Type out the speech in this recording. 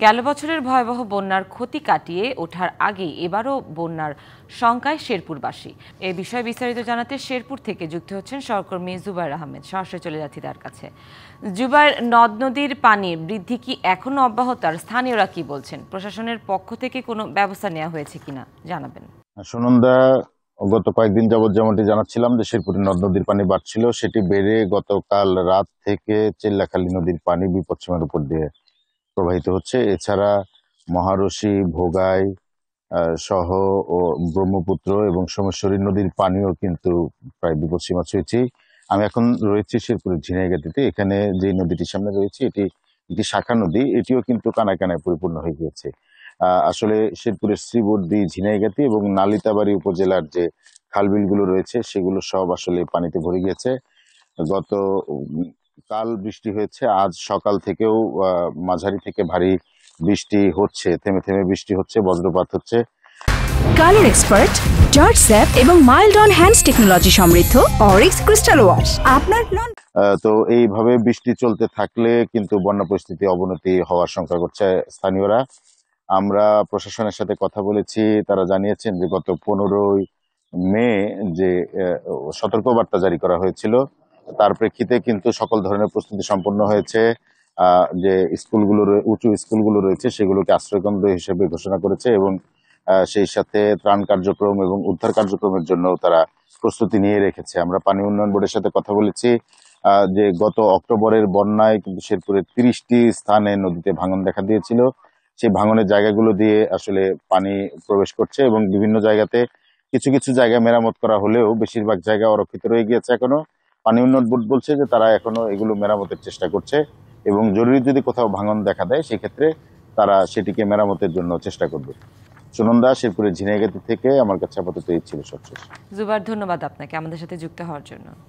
গেল বছরের ভয়াবহ বন্যার ক্ষতি কাটিয়ে ওঠার আগে এবারও বন্যার শঙ্কায় শেরপুরবাসী। এ বিষয়ে বিস্তারিত জানাতে শেরপুর থেকে যুক্ত হচ্ছেন সহকর্মী জুবাইর আহমেদ। সরাসরি চলে যাচ্ছি তার কাছে। জুবাইর, নদ নদীর পানি বৃদ্ধি কি এখনো অব্যাহত, আর স্থানীয়রা কি বলছেন? প্রশাসনের পক্ষ থেকে কোনো ব্যবস্থা নেওয়া হয়েছে কিনা জানাবেন। সুনন্দা, গত কয়েকদিন যাবৎ যেমনটি জানাচ্ছিলাম যে শেরপুরের নদ নদীর পানি বাড়ছিল, সেটি বেড়ে গতকাল রাত থেকে চিল্লাখালী নদীর পানি বিপদসীমার উপর দিয়ে প্রবাহিত হচ্ছে। এছাড়া মহারশী, ভোগাই সহ ও ব্রহ্মপুত্র এবং সোমেশ্বরী নদীর পানিও কিন্তু প্রায় বিপদসীমা ছুঁয়েছে। আমি এখন রয়েছি শেরপুরের ঝিনাইগাতিতে। এখানে যে নদীটির সামনে রয়েছে এটি একটি শাখা নদী, এটিও কিন্তু কানায় কানায় পরিপূর্ণ হয়ে গিয়েছে। আসলে শেরপুরের শ্রীবর্দী, ঝিনাইগাতি এবং নালিতাবাড়ী উপজেলার যে খালবিলগুলো রয়েছে সেগুলো সব আসলে পানিতে ভরে গিয়েছে। গত কাল বৃষ্টি হয়েছে, আজ সকাল থেকেও মাঝারি থেকে ভারী বৃষ্টি হচ্ছে, থেমে থেমে বৃষ্টি হচ্ছে, বজ্রপাত হচ্ছে। কালার এক্সপার্ট, জর্জ স্যাপ এবং মাইল্ড অন হ্যান্ডস টেকনোলজি সমৃদ্ধ অরিক্স ক্রিস্টাল ওয়াশ আপনার তো এইভাবে বৃষ্টি চলতে থাকলে কিন্তু বন্যা পরিস্থিতি অবনতি হওয়ার শঙ্কা করছে স্থানীয়রা। আমরা প্রশাসনের সাথে কথা বলেছি, তারা জানিয়েছেন যে গত 15ই মে যে সতর্কবার্তা জারি করা হয়েছিল তার প্রেক্ষিতে কিন্তু সকল ধরনের প্রস্তুতি সম্পন্ন হয়েছে। যে স্কুলগুলো, উঁচু স্কুলগুলো রয়েছে সেগুলোকে আশ্রয়কেন্দ্র হিসেবে ঘোষণা করেছে এবং সেই সাথে ত্রাণ কার্যক্রম এবং উদ্ধার কার্যক্রমের জন্য তারা প্রস্তুতি নিয়ে রেখেছে। আমরা পানি উন্নয়ন বোর্ডের সাথে কথা বলেছি যে গত অক্টোবরের বন্যায় কিন্তু শেরপুরের 30টি স্থানে নদীতে ভাঙন দেখা দিয়েছিল। সেই ভাঙনের জায়গাগুলো দিয়ে আসলে পানি প্রবেশ করছে এবং বিভিন্ন জায়গাতে কিছু কিছু জায়গা মেরামত করা হলেও বেশিরভাগ জায়গা অরক্ষিত রয়ে গিয়েছে এখনো। পানি উন্নয়ন বোর্ড বলছে যে তারা এখনো এগুলো মেরামতের চেষ্টা করছে এবং জরুরি যদি কোথাও ভাঙন দেখা দেয় সেক্ষেত্রে তারা সেটিকে মেরামতের জন্য চেষ্টা করবে। সুনন্দা, শেরপুরের ঝিনাইগাতি থেকে আমার কাছে আপাতত এই ছিল সবশেষ। জুবাইর, ধন্যবাদ আপনাকে আমাদের সাথে যুক্ত হওয়ার জন্য।